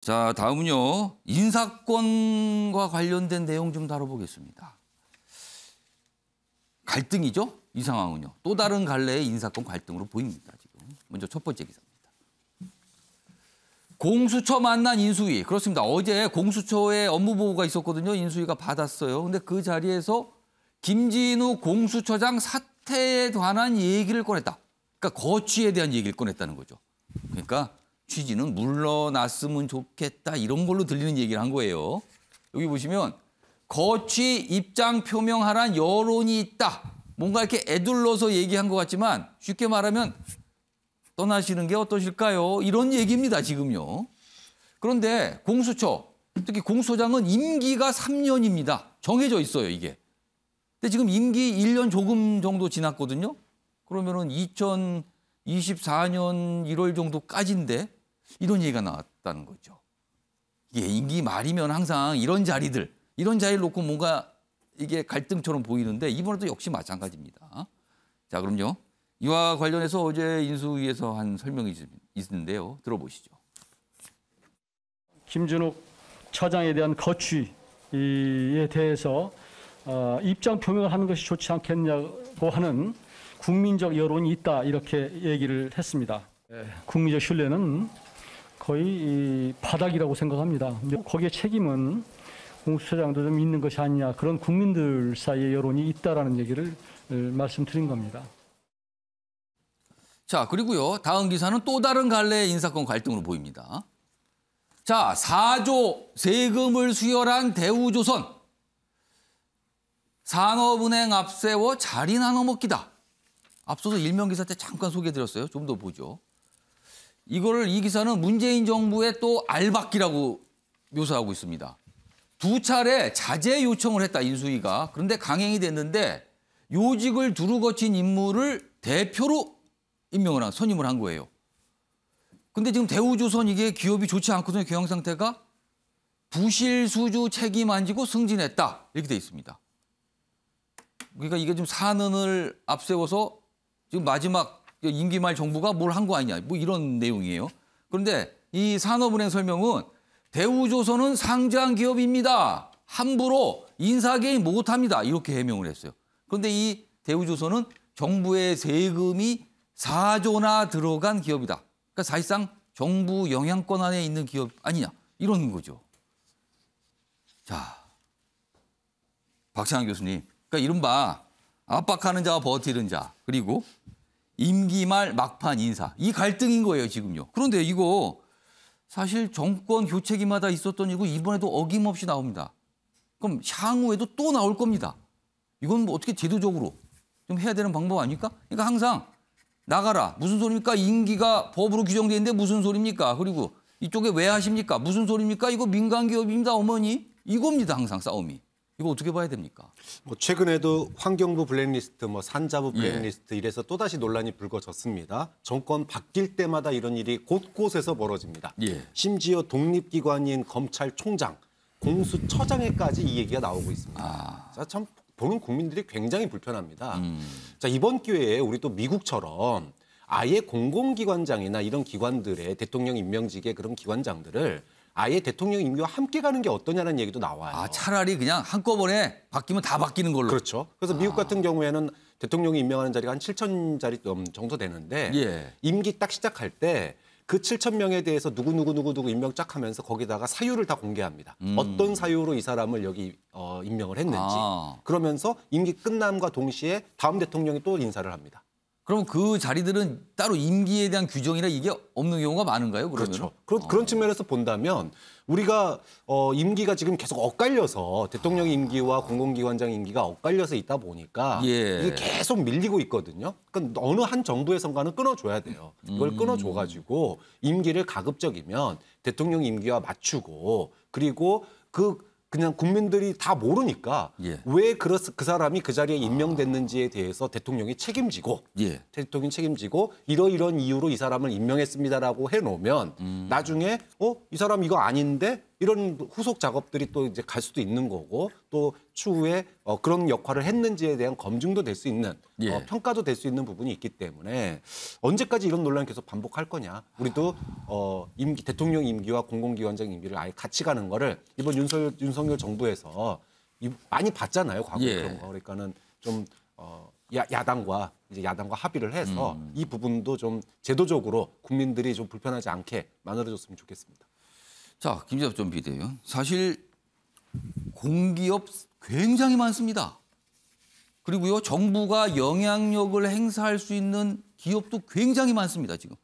자, 다음은요. 인사권과 관련된 내용 좀 다뤄보겠습니다. 갈등이죠? 이 상황은요. 또 다른 갈래의 인사권 갈등으로 보입니다. 지금. 먼저 첫 번째 기사입니다. 공수처 만난 인수위. 그렇습니다. 어제 공수처에 업무보고가 있었거든요. 인수위가 받았어요. 근데 그 자리에서 김진우 공수처장 사퇴에 관한 얘기를 꺼냈다. 그러니까 거취에 대한 얘기를 꺼냈다는 거죠. 그러니까 취지는 물러났으면 좋겠다 이런 걸로 들리는 얘기를 한 거예요. 여기 보시면 거취 입장 표명하란 여론이 있다. 뭔가 이렇게 애둘러서 얘기한 것 같지만 쉽게 말하면 떠나시는 게 어떠실까요? 이런 얘기입니다, 지금요. 그런데 공수처, 특히 공수처장은 임기가 3년입니다. 정해져 있어요, 이게. 근데 지금 임기 1년 조금 정도 지났거든요. 그러면은 2024년 1월 정도까지인데 이런 얘기가 나왔다는 거죠. 이게 임기 말이면 항상 이런 자리를 놓고 뭔가 이게 갈등처럼 보이는데 이번에도 역시 마찬가지입니다. 자, 그럼요. 이와 관련해서 어제 인수위에서 한 설명이 있는데요. 들어보시죠. 김진욱 처장에 대한 거취에 대해서 입장 표명을 하는 것이 좋지 않겠냐고 하는 국민적 여론이 있다 이렇게 얘기를 했습니다. 국민적 신뢰는 거의 바닥이라고 생각합니다. 거기에 책임은 공수처장도 좀 있는 것이 아니냐 그런 국민들 사이의 여론이 있다라는 얘기를 말씀드린 겁니다. 자, 그리고요. 다음 기사는 또 다른 갈래의 인사권 갈등으로 보입니다. 자, 4조 세금을 수혈한 대우조선. 산업은행 앞세워 자리 나눠 먹기다. 앞서서 일면 기사 때 잠깐 소개해드렸어요. 좀 더 보죠. 이 기사는 문재인 정부의 또 알박기라고 묘사하고 있습니다. 2차례 자제 요청을 했다, 인수위가. 그런데 강행이 됐는데 요직을 두루 거친 인물을 대표로 선임을 한 거예요. 근데 지금 대우조선 이게 기업이 좋지 않거든요. 경영 상태가. 부실수주 책임 안 지고 승진했다. 이렇게 돼 있습니다. 그러니까 이게 좀 산은을 앞세워서 지금 마지막 임기 말 정부가 뭘 한 거 아니냐. 뭐 이런 내용이에요. 그런데 이 산업은행 설명은 대우조선은 상장 기업입니다. 함부로 인사개입 못합니다. 이렇게 해명을 했어요. 그런데 이 대우조선은 정부의 세금이 4조나 들어간 기업이다. 그러니까 사실상 정부 영향권 안에 있는 기업 아니냐. 이런 거죠. 자, 박찬환 교수님. 그러니까 이른바 압박하는 자와 버티는 자. 그리고 임기 말 막판 인사. 이 갈등인 거예요, 지금요. 그런데 이거 사실 정권 교체기마다 있었던 이거 이번에도 어김없이 나옵니다. 그럼 향후에도 또 나올 겁니다. 이건 뭐 어떻게 제도적으로 좀 해야 되는 방법 아닙니까? 그러니까 항상 나가라. 무슨 소리입니까? 임기가 법으로 규정돼 있는데 무슨 소리입니까? 그리고 이쪽에 왜 하십니까? 무슨 소리입니까? 이거 민간기업입니다, 어머니. 이겁니다, 항상 싸움이. 이거 어떻게 봐야 됩니까? 뭐 최근에도 환경부 블랙리스트, 산자부 블랙리스트 이래서 또다시 논란이 불거졌습니다. 정권 바뀔 때마다 이런 일이 곳곳에서 벌어집니다. 심지어 독립기관인 검찰총장, 공수처장에까지 이 얘기가 나오고 있습니다. 자, 참 보는 국민들이 굉장히 불편합니다. 자, 이번 기회에 우리 또 미국처럼 아예 공공기관장이나 이런 기관들의 대통령 임명직의 그런 기관장들을 아예 대통령 임기와 함께 가는 게 어떠냐는 얘기도 나와요. 차라리 그냥 한꺼번에 바뀌면 다 바뀌는 걸로. 그렇죠. 그래서 미국 같은 경우에는 대통령이 임명하는 자리가 한 7,000자리 정도 되는데 임기 딱 시작할 때 그 7,000명에 대해서 누구 임명 쫙 하면서 거기다가 사유를 다 공개합니다. 어떤 사유로 이 사람을 여기 임명을 했는지. 그러면서 임기 끝남과 동시에 다음 대통령이 또 인사를 합니다. 그럼 그 자리들은 따로 임기에 대한 규정이나 이게 없는 경우가 많은가요? 그러면? 그렇죠. 그런 측면에서 본다면 우리가 임기가 지금 계속 엇갈려서 대통령 임기와 공공기관장 임기가 엇갈려서 있다 보니까 이게 계속 밀리고 있거든요. 그러니까 어느 한 정부에선가는 끊어줘야 돼요. 이걸 끊어줘가지고 임기를 가급적이면 대통령 임기와 맞추고 그리고 그냥 국민들이 다 모르니까 왜 그 사람이 그 자리에 임명됐는지에 대해서 대통령이 책임지고 이러이런 이유로 이 사람을 임명했습니다라고 해놓으면 나중에 이 사람 이거 아닌데 이런 후속 작업들이 또 이제 갈 수도 있는 거고 또 추후에 그런 역할을 했는지에 대한 검증도 될 수 있는 예. 평가도 될 수 있는 부분이 있기 때문에 언제까지 이런 논란이 계속 반복할 거냐. 우리도 대통령 임기와 공공기관장 임기를 아예 같이 가는 거를 이번 윤석열 정부에서 많이 봤잖아요. 과거에 예. 그런 거. 그러니까는 좀 야당과 합의를 해서 이 부분도 좀 제도적으로 국민들이 좀 불편하지 않게 만들어줬으면 좋겠습니다. 자, 김재섭 전 비대위원. 사실 공기업 굉장히 많습니다. 그리고요, 정부가 영향력을 행사할 수 있는 기업도 굉장히 많습니다, 지금.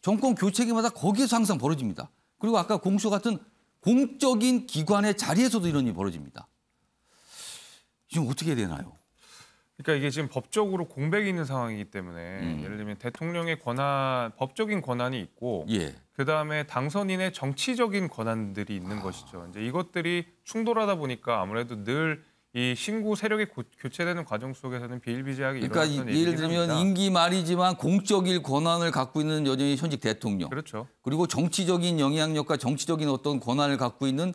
정권 교체기마다 거기에서 항상 벌어집니다. 그리고 아까 공수처 같은 공적인 기관의 자리에서도 이런 일이 벌어집니다. 지금 어떻게 해야 되나요? 그러니까 이게 지금 법적으로 공백이 있는 상황이기 때문에 예를 들면 대통령의 권한, 법적인 권한이 있고 예. 그다음에 당선인의 정치적인 권한들이 있는 것이죠. 이제 이것들이 충돌하다 보니까 아무래도 늘 이 신구 세력이 교체되는 과정 속에서는 비일비재하게 그러니까 일어났던 예를 얘기긴 들면 합니다. 임기 말이지만 공적인 권한을 갖고 있는 여전히 현직 대통령. 그렇죠. 그리고 정치적인 영향력과 정치적인 어떤 권한을 갖고 있는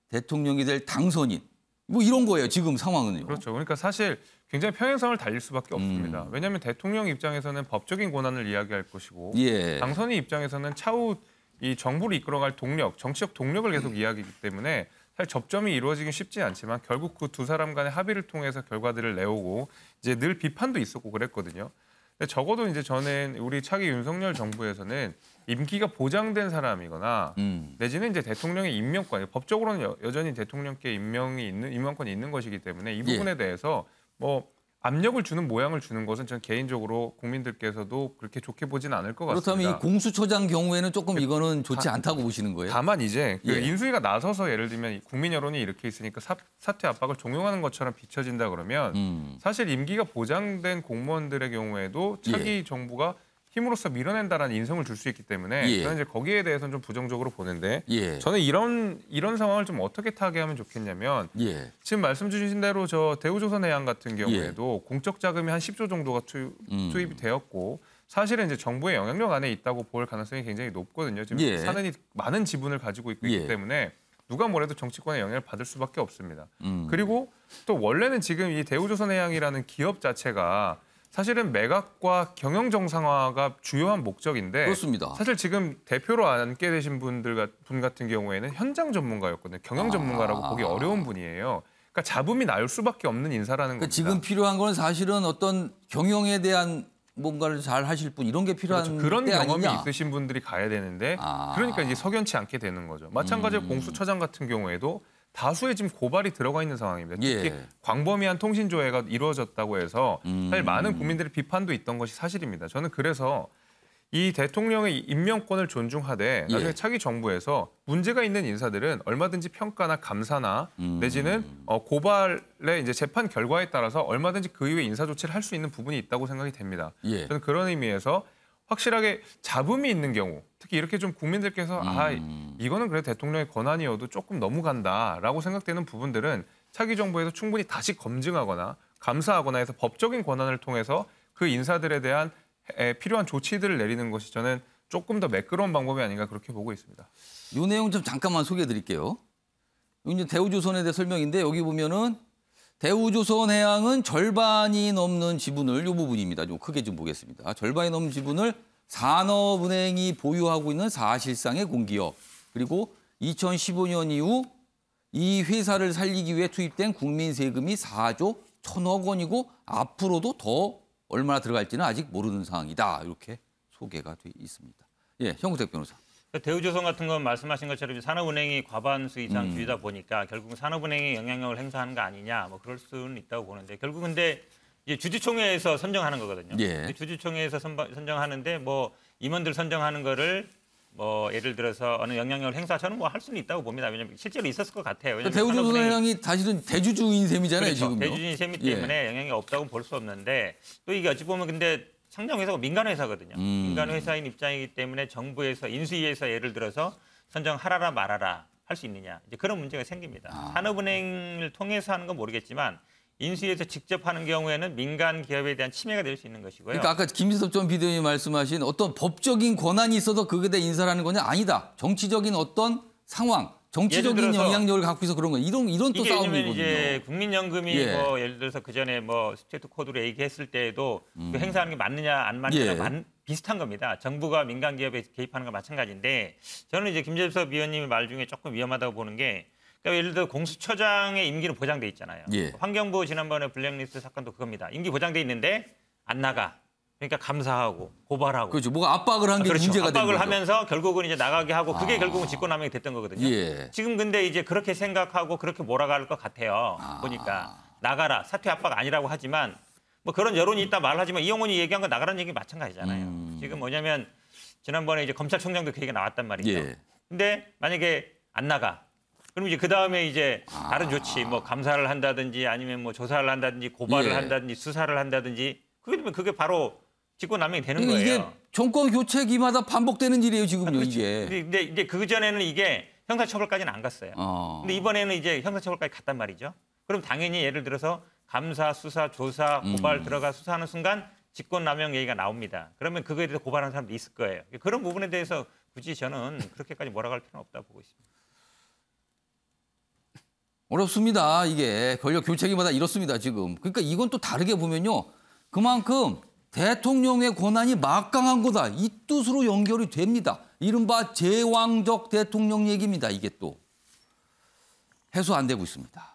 대통령이 될 당선인. 뭐 이런 거예요, 지금 상황은요. 그렇죠. 그러니까 사실 굉장히 평행선을 달릴 수밖에 없습니다. 왜냐하면 대통령 입장에서는 법적인 권한을 이야기할 것이고 예. 당선인 입장에서는 차후 이 정부를 이끌어갈 동력, 정치적 동력을 계속 이야기하기 때문에 사실 접점이 이루어지긴 쉽지 않지만 결국 그 두 사람 간의 합의를 통해서 결과들을 내오고 이제 늘 비판도 있었고 그랬거든요. 근데 적어도 이제 저는 우리 차기 윤석열 정부에서는 임기가 보장된 사람이거나 내지는 이제 대통령의 임명권, 법적으로는 여전히 대통령께 임명권이 있는 것이기 때문에 이 부분에 대해서 뭐 압력을 주는 모양을 주는 것은 전 개인적으로 국민들께서도 그렇게 좋게 보지는 않을 것 같습니다. 그렇다면 이 공수처장 경우에는 조금 이거는 좋지 않다고 보시는 거예요? 다만 이제 그 예. 인수위가 나서서 예를 들면 국민 여론이 이렇게 있으니까 사퇴 압박을 종용하는 것처럼 비춰진다 그러면 사실 임기가 보장된 공무원들의 경우에도 차기 정부가 힘으로써 밀어낸다라는 인성을 줄 수 있기 때문에 예. 저는 이제 거기에 대해서는 좀 부정적으로 보는데 예. 저는 이런 상황을 좀 어떻게 타개하면 좋겠냐면 예. 지금 말씀 주신 대로 저 대우조선해양 같은 경우에도 공적 자금이 한 10조 정도가 투입이 되었고 사실은 이제 정부의 영향력 안에 있다고 볼 가능성이 굉장히 높거든요. 지금 예. 사는이 많은 지분을 가지고 있기 예. 때문에 누가 뭐래도 정치권의 영향을 받을 수밖에 없습니다. 그리고 또 원래는 지금 이 대우조선해양이라는 기업 자체가 사실은 매각과 경영 정상화가 주요한 목적인데 그렇습니다. 사실 지금 대표로 앉게 되신 분 같은 경우에는 현장 전문가였거든요. 경영 전문가라고 보기 어려운 분이에요. 그러니까 잡음이 날 수밖에 없는 인사라는 그러니까 겁니다. 지금 필요한 건 사실은 어떤 경영에 대한 뭔가를 잘 하실 분 이런 게 필요한 그렇죠. 그런 때 경험이 아니냐? 있으신 분들이 가야 되는데 아. 그러니까 이제 석연치 않게 되는 거죠. 마찬가지로 공수처장 같은 경우에도 다수의 지금 고발이 들어가 있는 상황입니다. 특히 예. 광범위한 통신 조회가 이루어졌다고 해서 사실 많은 국민들의 비판도 있던 것이 사실입니다. 저는 그래서 이 대통령의 임명권을 존중하되 나중에 예. 차기 정부에서 문제가 있는 인사들은 얼마든지 평가나 감사나 내지는 고발의 이제 재판 결과에 따라서 얼마든지 그 이후에 인사 조치를 할 수 있는 부분이 있다고 생각이 됩니다. 예. 저는 그런 의미에서 확실하게 잡음이 있는 경우, 특히 이렇게 좀 국민들께서 이거는 그래 대통령의 권한이어도 조금 너무 간다라고 생각되는 부분들은 차기 정부에서 충분히 다시 검증하거나 감사하거나 해서 법적인 권한을 통해서 그 인사들에 대한 필요한 조치들을 내리는 것이 저는 조금 더 매끄러운 방법이 아닌가 그렇게 보고 있습니다. 이 내용 좀 잠깐만 소개해 드릴게요. 이제 대우조선에 대해 설명인데 여기 보면은 대우조선해양은 절반이 넘는 지분을 이 부분입니다. 좀 크게 좀 보겠습니다. 절반이 넘는 지분을 산업은행이 보유하고 있는 사실상의 공기업. 그리고 2015년 이후 이 회사를 살리기 위해 투입된 국민 세금이 4조 1,000억 원이고 앞으로도 더 얼마나 들어갈지는 아직 모르는 상황이다. 이렇게 소개가 돼 있습니다. 예, 형구택 변호사. 대우조선 같은 건 말씀하신 것처럼 산업은행이 과반수 이상 주이다 보니까 결국은 산업은행이 영향력을 행사하는 거 아니냐 뭐 그럴 수는 있다고 보는데 결국 근데 이제 주주총회에서 선정하는 거거든요. 예. 주주총회에서 선정하는데 뭐 임원들 선정하는 거를 뭐 예를 들어서 어느 영향력을 행사 저는 뭐 할 수는 있다고 봅니다. 왜냐하면 실제로 있었을 것 같아요. 왜냐하면 대우조선해양이 사실은 대주주인 셈이잖아요. 그렇죠. 지금요. 대주주인 셈이 때문에 영향이 없다고 볼 수 없는데 또 이게 어찌 보면 근데 상장 회사가 민간 회사거든요. 민간 회사인 입장이기 때문에 정부에서 인수위에서 예를 들어서 선정하라라 말아라 할 수 있느냐 이제 그런 문제가 생깁니다. 산업은행을 통해서 하는 건 모르겠지만 인수위에서 직접 하는 경우에는 민간 기업에 대한 침해가 될 수 있는 것이고요. 그러니까 아까 김지섭 전 비대위원이 말씀하신 어떤 법적인 권한이 있어서 그게 대 인사를 하는 거냐 아니다. 정치적인 어떤 상황, 정치적인 예를 들어서 영향력을 갖고 있어 그런 거. 이런 또 이게 싸움이거든요. 왜냐면 이제 국민연금이 예. 뭐 예를 들어서 그 전에 뭐 스테이트 코드로 얘기했을 때에도 그 행사하는 게 맞느냐 안 맞느냐 예. 비슷한 겁니다. 정부가 민간 기업에 개입하는 건 마찬가지인데 저는 이제 김재섭 위원님의 말 중에 조금 위험하다고 보는 게 그러니까 예를 들어 공수처장의 임기는 보장돼 있잖아요. 예. 환경부 지난번에 블랙리스트 사건도 그겁니다. 임기 보장돼 있는데 안 나가. 그러니까 감사하고 고발하고. 그렇죠. 뭐가 압박을 한 게 그렇죠. 문제가 된 압박을 거죠. 하면서 결국은 이제 나가게 하고 그게 결국은 직권남용이 됐던 거거든요. 예. 지금 근데 이제 그렇게 생각하고 그렇게 몰아갈 것 같아요. 보니까 나가라 사퇴 압박 아니라고 하지만 뭐 그런 여론이 있다 말하지만 이용훈이 얘기한 건 나가라는 얘기 마찬가지잖아요. 지금 뭐냐면 지난번에 이제 검찰총장도 그 얘기가 나왔단 말이죠. 예. 근데 만약에 안 나가. 그럼 이제 그 다음에 이제 다른 조치, 뭐 감사를 한다든지 아니면 뭐 조사를 한다든지 고발을 예. 한다든지 수사를 한다든지 그게 되면 그게 바로 직권남용이 되는 그러니까 거예요. 이게 정권 교체기마다 반복되는 일이에요 지금요 이게. 근데 이제 그 전에는 이게 형사처벌까지는 안 갔어요. 근데 이번에는 이제 형사처벌까지 갔단 말이죠. 그럼 당연히 예를 들어서 감사, 수사, 조사, 고발 들어가 수사하는 순간 직권남용 얘기가 나옵니다. 그러면 그거에 대해서 고발하는 사람도 있을 거예요. 그런 부분에 대해서 굳이 저는 그렇게까지 몰아갈 필요는 없다고 보고 있습니다. 어렵습니다. 이게 권력 교체기마다 이렇습니다 지금. 그러니까 이건 또 다르게 보면요. 그만큼 대통령의 권한이 막강한 거다. 이 뜻으로 연결이 됩니다. 이른바 제왕적 대통령 얘기입니다. 이게 또 해소 안 되고 있습니다.